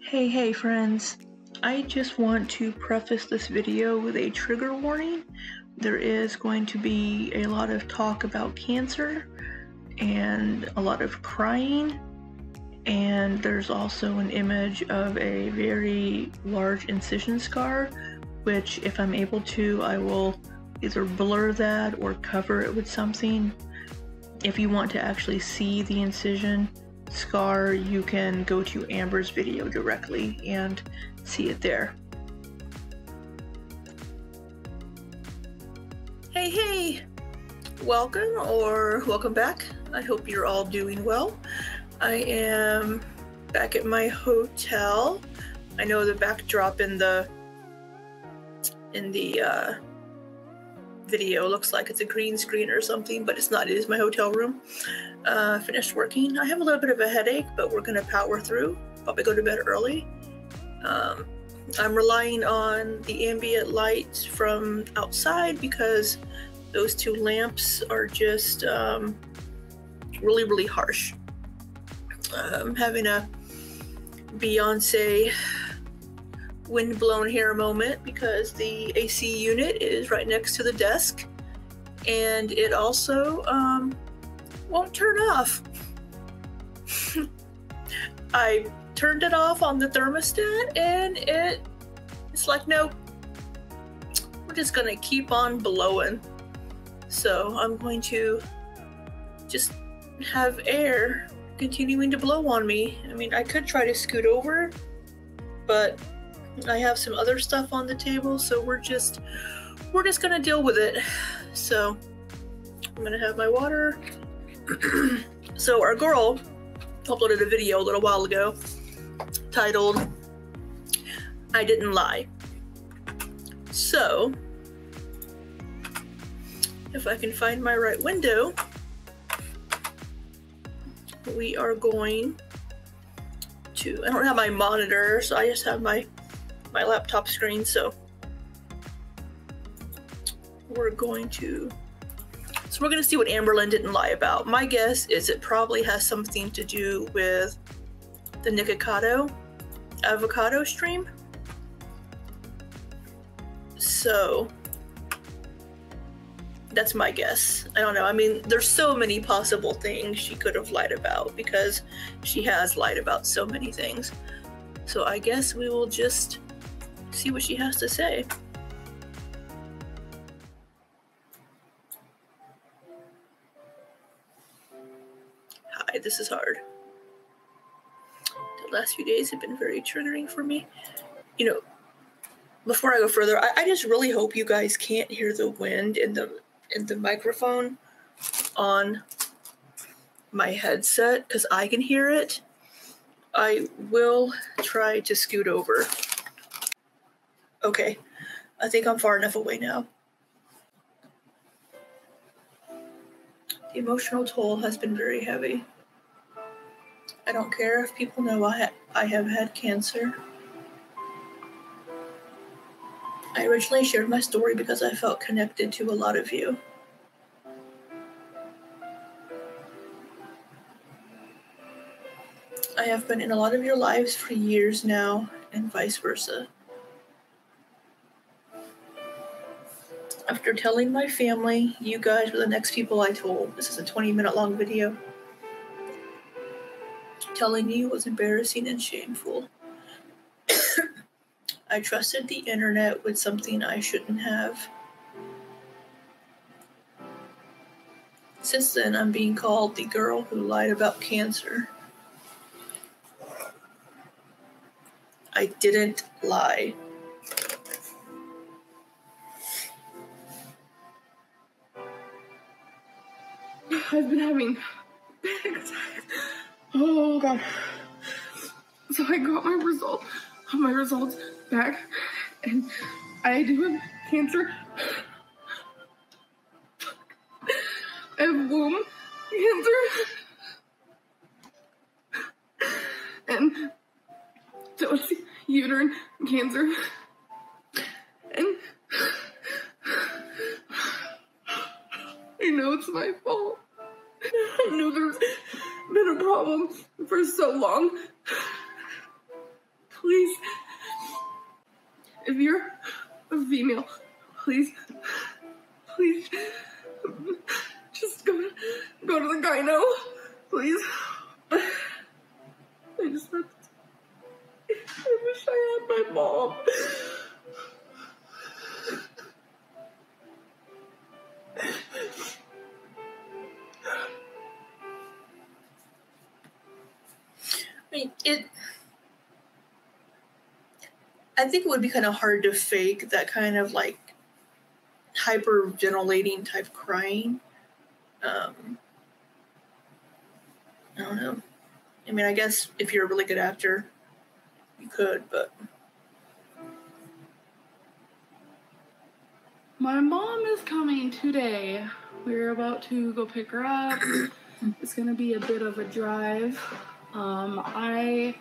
Hey friends, I just want to preface this video with a trigger warning. There is going to be a lot of talk about cancer and a lot of crying, and there's also an image of a very large incision scar, which if I'm able to, I will either blur that or cover it with something. If you want to actually see the incision scar, you can go to Amber's video directly and see it there. Hey, welcome back. I hope you're all doing well. I am back at my hotel. I know the backdrop in the video looks like it's a green screen or something, but it's not. It is my hotel room. Finished working. I have a little bit of a headache, but we're gonna power through. Probably go to bed early. I'm relying on the ambient light from outside because those two lamps are just really harsh. I'm having a Beyonce windblown hair moment because the AC unit is right next to the desk, and it also won't turn off. I turned it off on the thermostat and it's like, nope, we're just gonna keep on blowing. So I'm going to just have air continuing to blow on me. I mean, I could try to scoot over, but I have some other stuff on the table, so we're just gonna deal with it. So I'm gonna have my water. So our girl uploaded a video a little while ago titled "I Didn't Lie." So if I can find my right window, we are going to, I don't have my monitor, so I just have my laptop screen, so we're going to see what Amberlynn didn't lie about. My guess is it probably has something to do with the Nikocado avocado stream. So that's my guess. I don't know. I mean, there's so many possible things she could have lied about because she has lied about so many things. So I guess we will just see what she has to say. Hi, this is hard. The last few days have been very triggering for me. You know, before I go further, I just really hope you guys can't hear the wind in the microphone on my headset, because I can hear it. I will try to scoot over. Okay, I think I'm far enough away now. The emotional toll has been very heavy. I don't care if people know I have had cancer. I originally shared my story because I felt connected to a lot of you. I have been in a lot of your lives for years now, and vice versa. After telling my family, you guys were the next people I told. This is a 20-minute long video. Telling you was embarrassing and shameful. I trusted the internet with something I shouldn't have. Since then, I'm being called the girl who lied about cancer. I didn't lie. I've been having bad anxiety. Oh god. So I got my results back, and I do have cancer. I have womb cancer. And so it's uterine cancer. And I know it's my fault. I know there's been a problem for so long. Please. If you're a female, please just go to the gyno, please. I wish I had my mom. I think it would be kind of hard to fake that kind of like hyperventilating type crying. I don't know. I mean, I guess if you're a really good actor, you could, but... My mom is coming today. We're about to go pick her up. It's gonna be a bit of a drive. I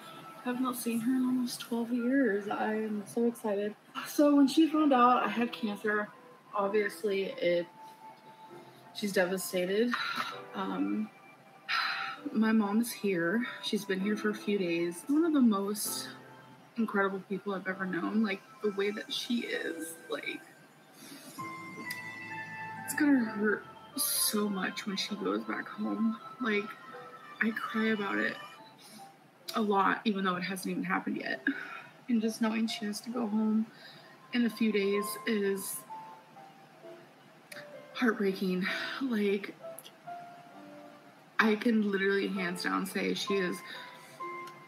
have not seen her in almost 12 years. I am so excited. So when she found out I had cancer, obviously she's devastated. My mom's here. She's been here for a few days. One of the most incredible people I've ever known. Like, the way that she is, like, it's gonna hurt so much when she goes back home. Like, I cry about it a lot, even though it hasn't even happened yet. And just knowing she has to go home in a few days is heartbreaking. Like, I can literally hands down say she is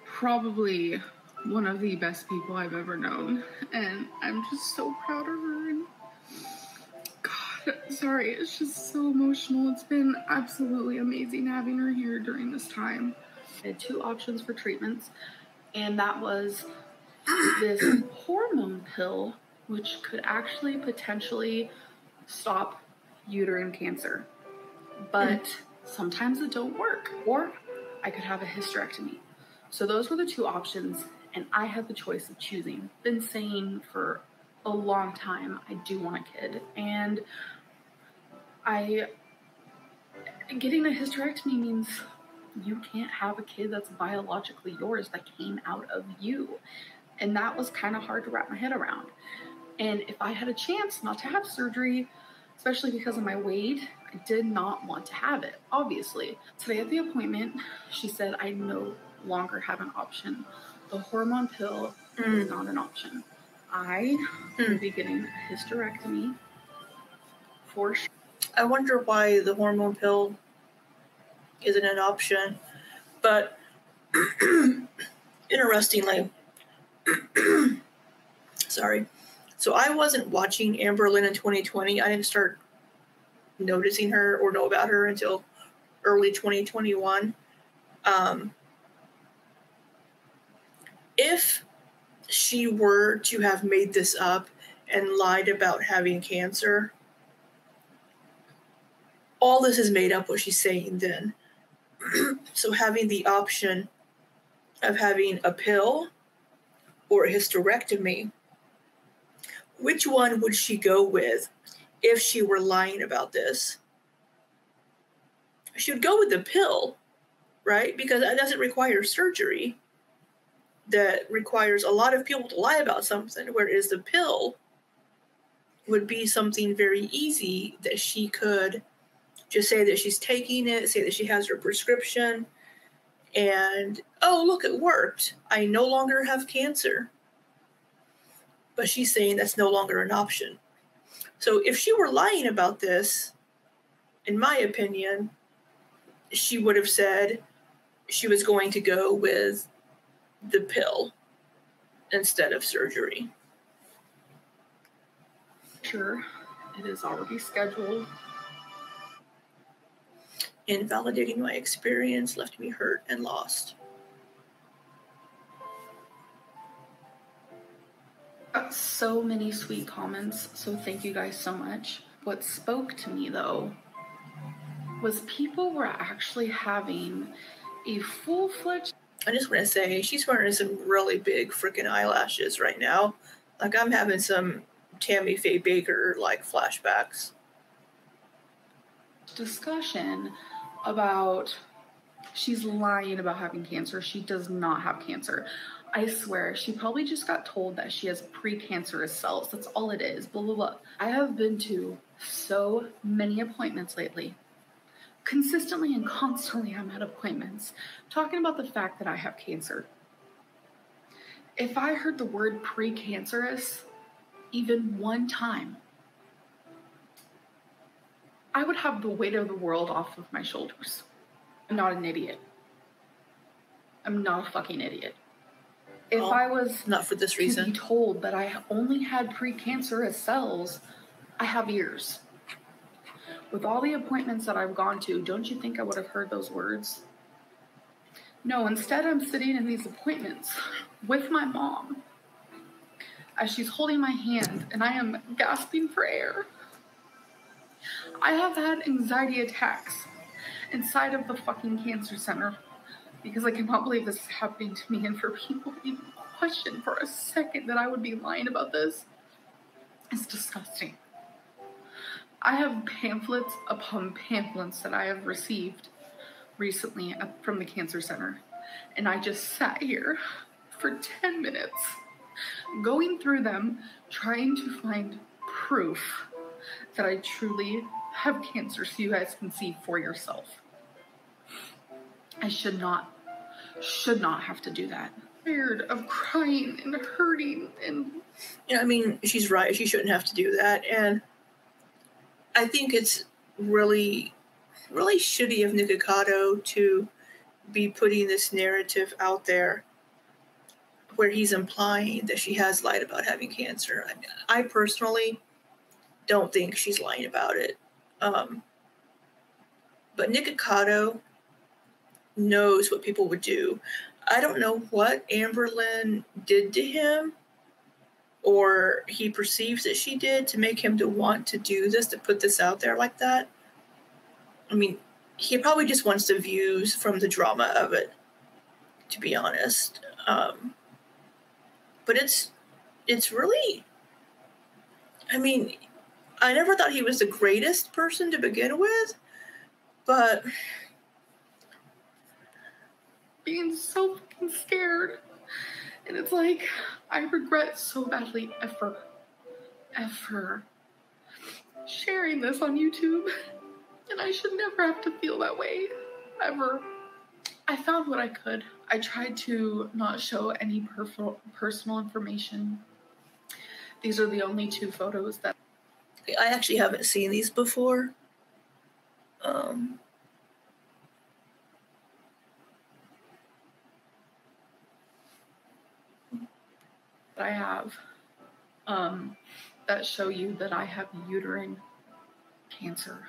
probably one of the best people I've ever known. And I'm just so proud of her. And God, sorry, it's just so emotional. It's been absolutely amazing having her here during this time. I had 2 options for treatments, and that was this hormone pill, which could actually potentially stop uterine cancer. But sometimes it don't work, or I could have a hysterectomy. So those were the 2 options, and I had the choice of choosing. Been saying for a long time I do want a kid, and getting a hysterectomy means you can't have a kid that's biologically yours, that came out of you. And that was kind of hard to wrap my head around. And if I had a chance not to have surgery, especially because of my weight, I did not want to have it, obviously. Today at the appointment, she said I no longer have an option. The hormone pill is not an option. I will be getting a hysterectomy for sure. I wonder why the hormone pill isn't an option. But interestingly, sorry. So I wasn't watching Amberlynn in 2020. I didn't start noticing her or know about her until early 2021. If she were to have made this up and lied about having cancer, all this is made up what she's saying then. So having the option of having a pill or a hysterectomy, which one would she go with if she were lying about this? She would go with the pill, right? Because that doesn't require surgery. That requires a lot of people to lie about something, whereas the pill would be something very easy that she could just say that she's taking it, say that she has her prescription, and, oh, look, it worked. I no longer have cancer. But she's saying that's no longer an option. So if she were lying about this, in my opinion, she would have said she was going to go with the pill instead of surgery. Sure, it is already scheduled. Invalidating my experience left me hurt and lost. So many sweet comments, so thank you guys so much. What spoke to me, though, was people were actually having a full-fledged... I just want to say, she's wearing some really big freaking eyelashes right now. Like, I'm having some Tammy Faye Baker, like, flashbacks. Discussion about She's lying about having cancer. She does not have cancer. I swear, she probably just got told that she has precancerous cells. That's all it is. Blah, blah, blah. I have been to so many appointments lately. Consistently and constantly, I'm at appointments talking about the fact that I have cancer. If I heard the word precancerous even one time, I would have the weight of the world off of my shoulders. I'm not an idiot. I'm not a fucking idiot. If I was not for this reason to be told that I only had precancerous cells, I have ears. With all the appointments that I've gone to, don't you think I would have heard those words? No, instead I'm sitting in these appointments with my mom as she's holding my hand and I am gasping for air. I have had anxiety attacks inside of the fucking cancer center because I cannot believe this is happening to me, and for people to even question for a second that I would be lying about this is disgusting. I have pamphlets upon pamphlets that I have received recently from the cancer center, and I just sat here for 10 minutes going through them, trying to find proof that I truly have cancer so you guys can see for yourself. I should not have to do that. I'm tired of crying and hurting and... Yeah, I mean, she's right. She shouldn't have to do that. And I think it's really, really shitty of Nikocado to be putting this narrative out there where he's implying that she has lied about having cancer. I personally don't think she's lying about it. But Nikocado knows what people would do. I don't know what Amberlynn did to him, or he perceives that she did to make him to want to do this, to put this out there like that. I mean, he probably just wants the views from the drama of it, to be honest. But it's really, I mean, I never thought he was the greatest person to begin with, but being so fucking scared. And it's like, I regret so badly ever sharing this on YouTube. And I should never have to feel that way, ever. I found what I could. I tried to not show any personal information. These are the only 2 photos that... I actually haven't seen these before. I have that show you that I have uterine cancer,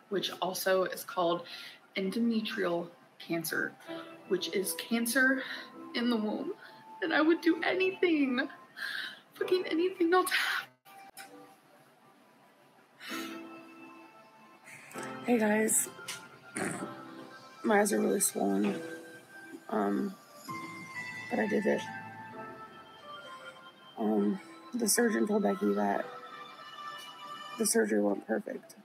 which also is called endometrial cancer, which is cancer in the womb. And I would do anything, fucking anything not to happen. Hey guys, my eyes are really swollen, but I did it. The surgeon told Becky that the surgery went perfect.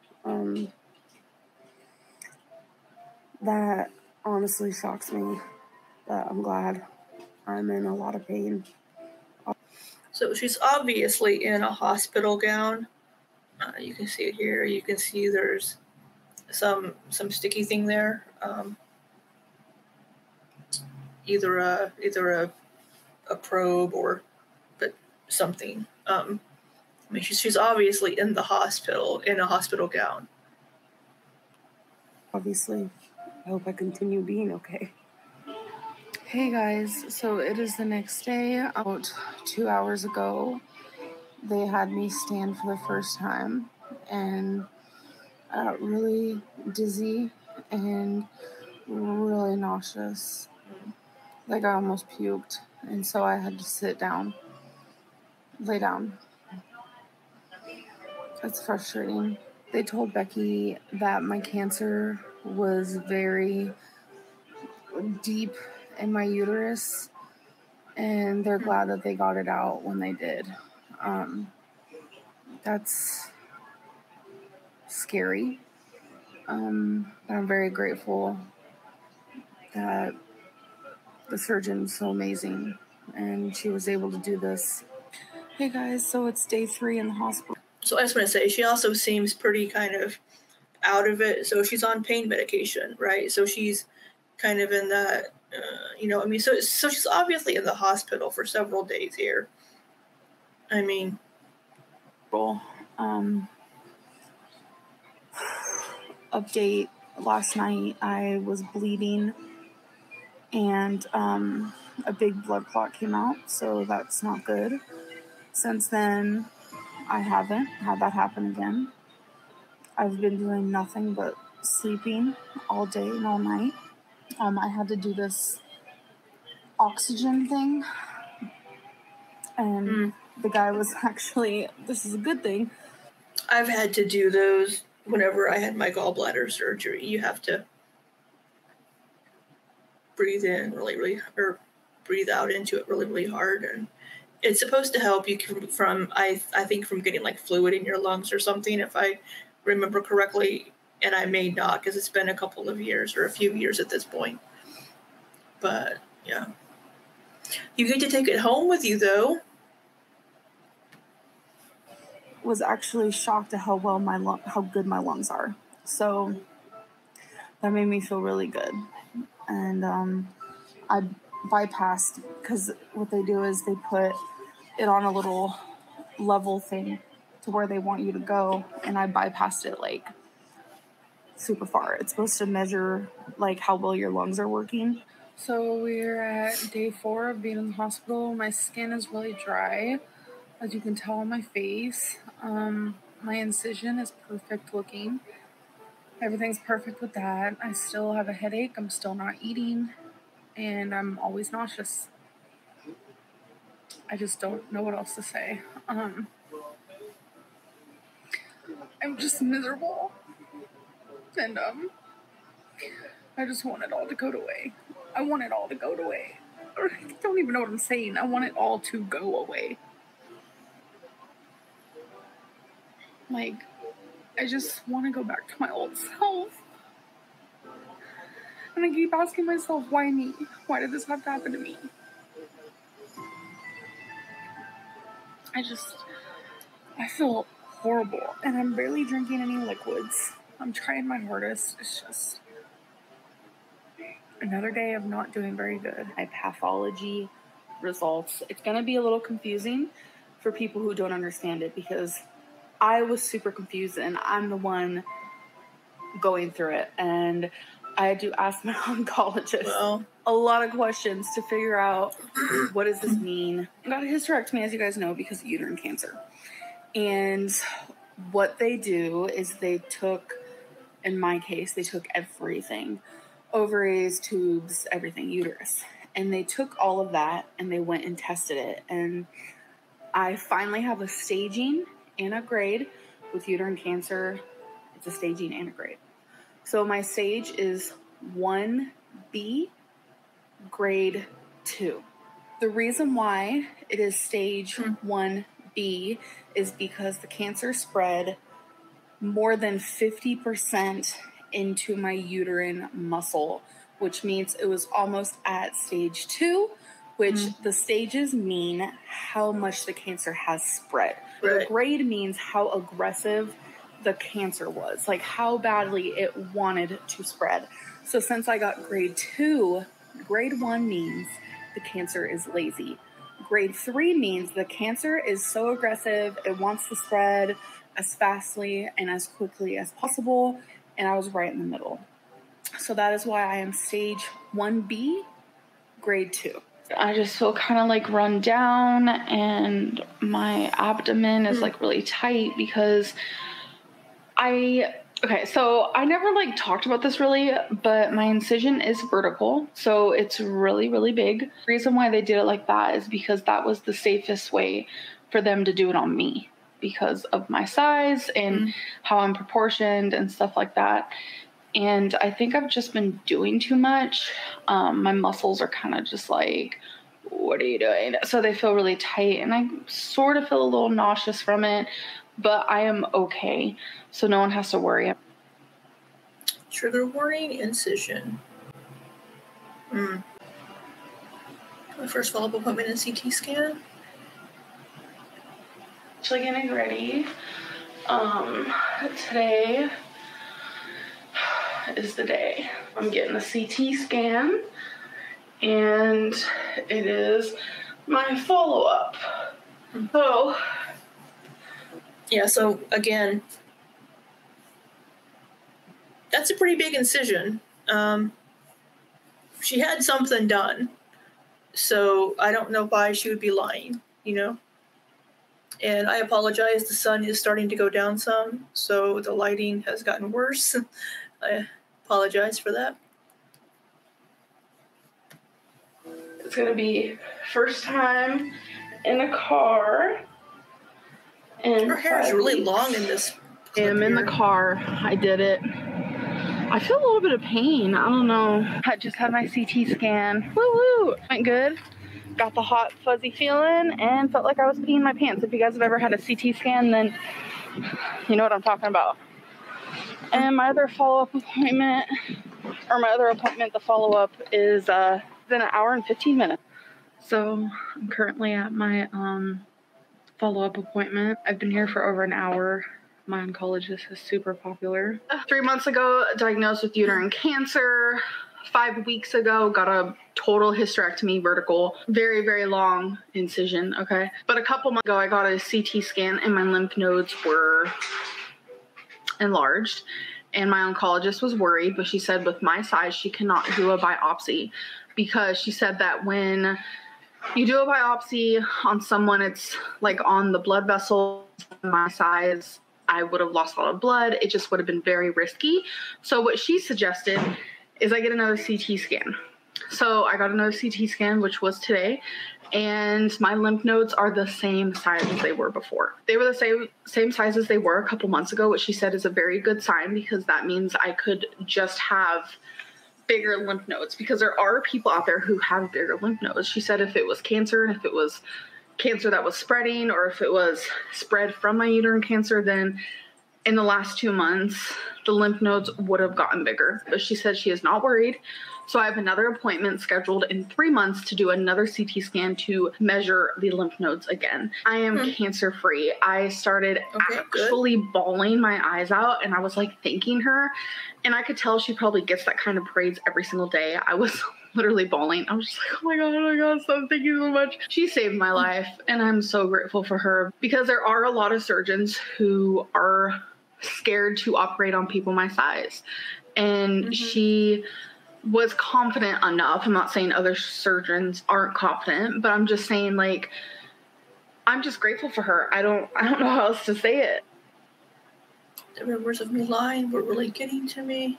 That honestly shocks me, but I'm glad. I'm in a lot of pain. So she's obviously in a hospital gown. You can see it here. You can see there's some sticky thing there. Either a probe or something. I mean, she's obviously in the hospital, in a hospital gown. Obviously. I hope I continue being okay. Hey guys, so it is the next day. About 2 hours ago, they had me stand for the first time, and I got really dizzy and really nauseous. Like I almost puked, and so I had to lay down. It's frustrating. They told Becky that my cancer was very deep in my uterus, and they're glad that they got it out when they did. That's scary, but I'm very grateful that the surgeon's so amazing and she was able to do this. Hey guys, so it's day 3 in the hospital. So I just want to say, she also seems pretty kind of out of it. So she's on pain medication, right? So she's kind of in that, so she's obviously in the hospital for several days here. I mean, update, last night I was bleeding and a big blood clot came out, so that's not good. Since then, I haven't had that happen again. I've been doing nothing but sleeping all day and all night. I had to do this oxygen thing, and the guy was actually, this is a good thing. I've had to do those whenever I had my gallbladder surgery. You have to breathe in really, or breathe out into it really hard, and it's supposed to help you from I think from getting like fluid in your lungs or something, if I remember correctly, and I may not because it's been a couple of years or a few years at this point. But yeah, you get to take it home with you though. Was actually shocked at how good my lungs are. So that made me feel really good. And I bypassed, because what they do is they put it on a little level thing to where they want you to go, and I bypassed it like super far. It's supposed to measure like how well your lungs are working. So we're at day 4 of being in the hospital. My skin is really dry, as you can tell on my face. My incision is perfect looking. Everything's perfect with that. I still have a headache. I'm still not eating, and I'm always nauseous. I just don't know what else to say. I'm just miserable, and I just want it all to go away. I want it all to go away. I don't even know what I'm saying. I want it all to go away. Like, I just want to go back to my old self. And I keep asking myself, why me? Why did this have to happen to me? I feel horrible. And I'm barely drinking any liquids. I'm trying my hardest. It's just another day of not doing very good. My pathology results. It's going to be a little confusing for people who don't understand it, because I was super confused and I'm the one going through it. And I had to ask my oncologist a lot of questions to figure out, what does this mean? I got a hysterectomy, as you guys know, because of uterine cancer. And what they do is in my case, they took everything. Ovaries, tubes, everything, uterus. And they took all of that and they went and tested it. And I finally have a staging and a grade with uterine cancer. It's a staging and a grade. So my stage is 1B, grade 2. The reason why it is stage 1B is because the cancer spread more than 50% into my uterine muscle, which means it was almost at stage 2, which the stages mean how much the cancer has spread. Right. The grade means how aggressive the cancer was, like how badly it wanted to spread. So since I got grade 2, grade 1 means the cancer is lazy. Grade 3 means the cancer is so aggressive, it wants to spread as fastly and as quickly as possible, and I was right in the middle. So that is why I am stage 1B, grade 2. I just feel kind of like run down, and my abdomen is like really tight because so I never like talked about this really, but my incision is vertical, so it's really, really big. The reason why they did it like that is because that was the safest way for them to do it on me, because of my size and how I'm proportioned and stuff like that. And I think I've just been doing too much. My muscles are kind of just like, what are you doing? So they feel really tight, and I sort of feel a little nauseous from it, but I am okay. So no one has to worry. Trigger warning, incision. My first follow-up appointment in CT scan. Actually getting ready. Today is the day. I'm getting a CT scan, and it is my follow-up. Oh. Yeah, so again, that's a pretty big incision. She had something done, so I don't know why she would be lying, you know? And I apologize, the sun is starting to go down some, so the lighting has gotten worse. I apologize for that. It's gonna be first time in a car. And her hair is really long in this. I'm in the car. I did it. I feel a little bit of pain. I don't know. I just had my CT scan. Woo woo! Went good. Got the hot fuzzy feeling and felt like I was peeing my pants. If you guys have ever had a CT scan, then you know what I'm talking about. And my other follow-up appointment, the follow-up is in an hour and 15 minutes. So I'm currently at my follow-up appointment. I've been here for over an hour. My oncologist is super popular. 3 months ago, diagnosed with uterine cancer. 5 weeks ago, got a total hysterectomy, vertical, very, very long incision, okay? But a couple months ago, I got a CT scan and my lymph nodes were enlarged. And my oncologist was worried, but she said with my size, she cannot do a biopsy because she said that when you do a biopsy on someone, it's like on the blood vessel, my size, I would have lost a lot of blood. It just would have been very risky. So what she suggested is I get another CT scan. So I got another CT scan, which was today, and my lymph nodes are the same size as they were before. They were the same size as they were a couple months ago, which she said is a very good sign because that means I could just have bigger lymph nodes because there are people out there who have bigger lymph nodes. She said if it was cancer, if it was cancer that was spreading, or if it was spread from my uterine cancer, then in the last 2 months, the lymph nodes would have gotten bigger. But she said she is not worried. So I have another appointment scheduled in 3 months to do another CT scan to measure the lymph nodes again. I am cancer-free. I started actually bawling my eyes out, and I was like thanking her. And I could tell she probably gets that kind of praise every single day. I was literally bawling. I was just like, oh my God, so thank you so much. She saved my life, and I'm so grateful for her because there are a lot of surgeons who are scared to operate on people my size. And she was confident enough. I'm not saying other surgeons aren't confident, but I'm just saying, like, I'm just grateful for her. I don't know how else to say it. The rumors of me lying were really getting to me.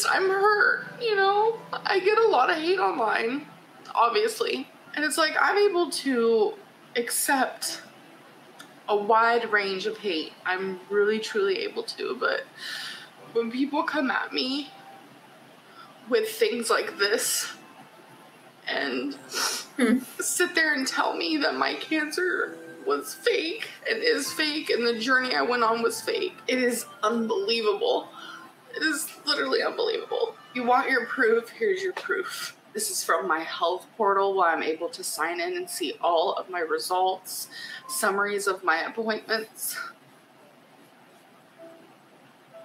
I'm hurt, you know? I get a lot of hate online, obviously. And it's like, I'm able to accept a wide range of hate. I'm really, truly able to. But when people come at me with things like this and sit there and tell me that my cancer was fake and is fake and the journey I went on was fake, it is unbelievable. It is literally unbelievable. You want your proof? Here's your proof. This is from my health portal where I'm able to sign in and see all of my results, summaries of my appointments.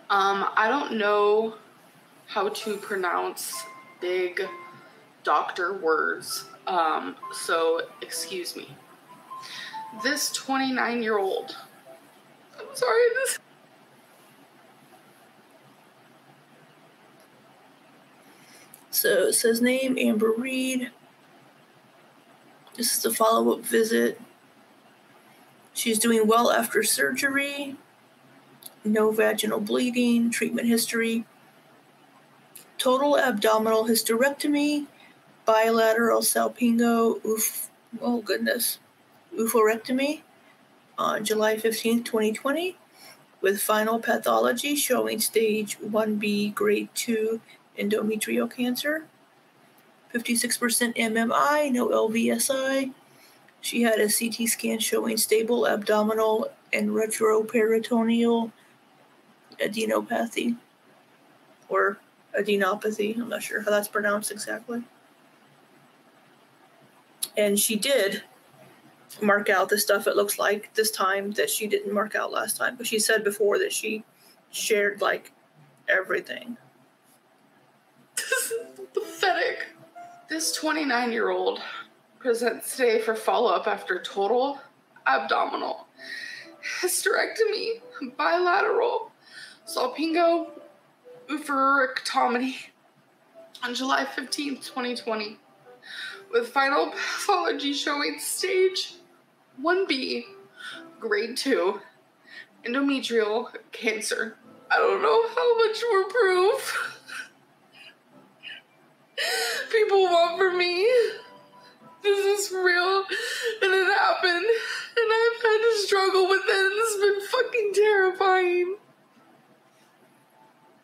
I don't know how to pronounce big doctor words, so excuse me. This 29-year-old, I'm sorry, this... So it says name, Amber Reed. This is a follow-up visit. She's doing well after surgery. No vaginal bleeding. Treatment history. Total abdominal hysterectomy. Bilateral salpingo. Oophorectomy on July 15th, 2020. With final pathology showing stage 1B grade 2 endometrial cancer, 56% MMI, no LVSI. She had a CT scan showing stable abdominal and retroperitoneal adenopathy or adenopathy. I'm not sure how that's pronounced exactly. And she did mark out the stuff, it looks like, this time that she didn't mark out last time. But she said before that she shared, like, everything. This is pathetic. This 29-year-old presents today for follow-up after total abdominal hysterectomy, bilateral salpingo-oophorectomy on July 15th, 2020, with final pathology showing stage 1B, grade 2, endometrial cancer. I don't know how much more proof people want from me. This is real, and it happened, and I've had to struggle with it, and it's been fucking terrifying.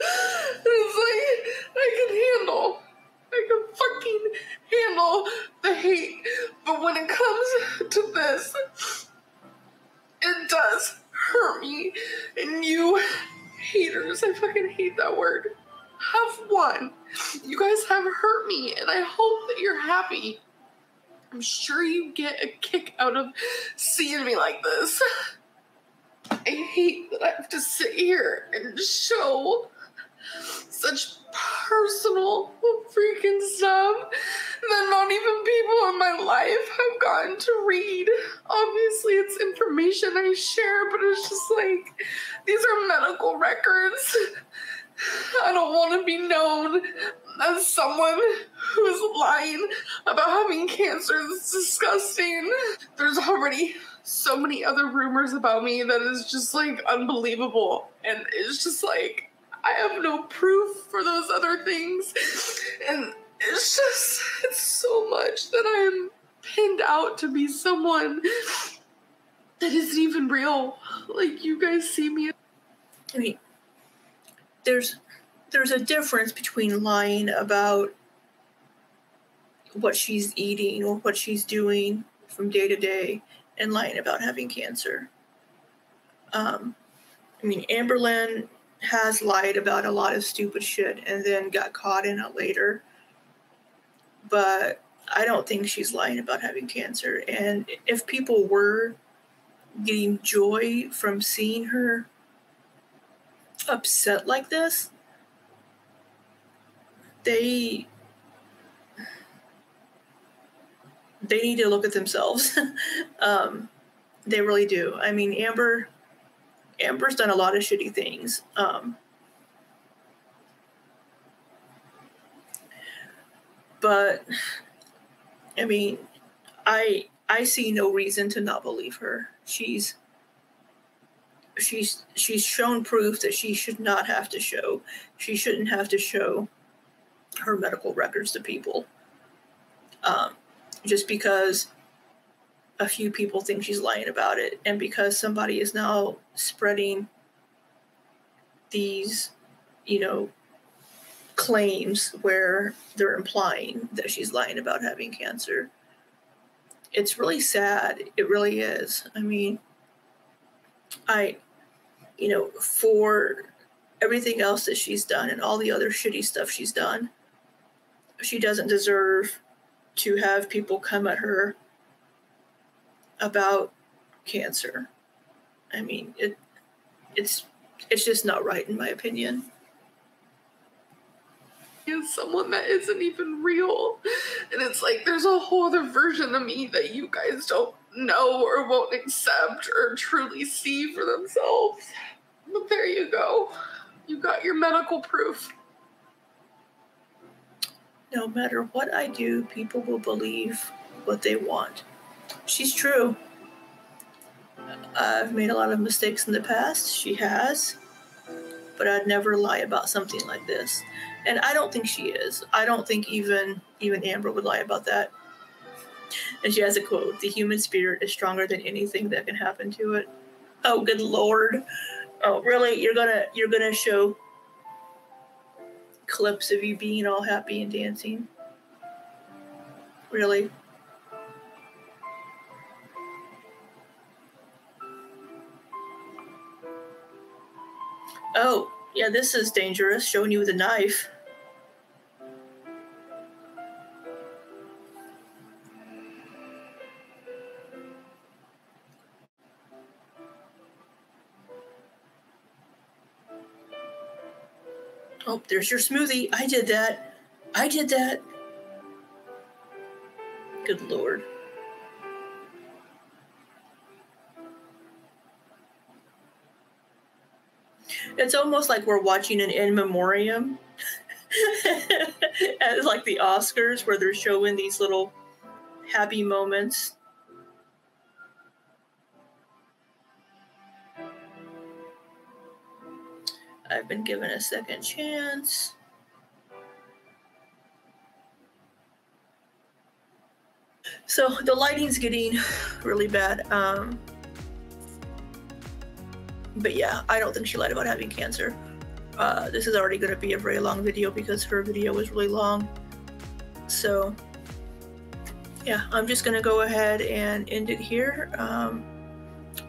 And it's like, I can fucking handle the hate, but when it comes to this, it does hurt me, and you haters, I fucking hate that word, have won. You guys have hurt me, and I hope that you're happy. I'm sure you get a kick out of seeing me like this. I hate that I have to sit here and show such personal freaking stuff that not even people in my life have gotten to read. Obviously, it's information I share, but it's just like, these are medical records. I don't want to be known as someone who's lying about having cancer. That's disgusting. There's already so many other rumors about me that is just like unbelievable. And it's just like, I have no proof for those other things. And it's so much that I am pinned out to be someone that isn't even real. Like, you guys see me. I mean, there's a difference between lying about what she's eating or what she's doing from day to day and lying about having cancer. I mean, Amberlynn has lied about a lot of stupid shit and then got caught in it later. But I don't think she's lying about having cancer. And if people were getting joy from seeing her upset like this, they need to look at themselves. They really do. I mean, Amber's done a lot of shitty things. But I mean, I see no reason to not believe her. She's shown proof that she should not have to show. She shouldn't have to show her medical records to people. Just because a few people think she's lying about it, and because somebody is now spreading these, claims where they're implying that she's lying about having cancer. It's really sad. It really is. I mean, for everything else that she's done and all the other shitty stuff she's done, she doesn't deserve to have people come at her about cancer. I mean, it's just not right, in my opinion. Is someone that isn't even real, and it's like there's a whole other version of me that you guys don't know or won't accept or truly see for themselves. But there you go. You got your medical proof. No matter what I do, people will believe what they want. She's true. I've made a lot of mistakes in the past. She has. But I'd never lie about something like this. And I don't think she is. I don't think even Amber would lie about that. And she has a quote: "The human spirit is stronger than anything that can happen to it." Oh, good Lord. Oh, really? You're gonna show clips of you being all happy and dancing? Really? Oh, yeah, this is dangerous, showing you with a knife. Oh, there's your smoothie. I did that. I did that. Good Lord. It's almost like we're watching an in memoriam. As like the Oscars, where they're showing these little happy moments. I've been given a second chance. So the lighting's getting really bad. But yeah, I don't think she lied about having cancer. This is already going to be a very long video because her video was really long. So yeah, I'm just going to go ahead and end it here.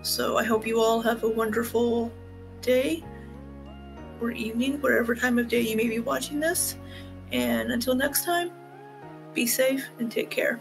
So I hope you all have a wonderful day or evening, whatever time of day you may be watching this. And until next time, be safe and take care.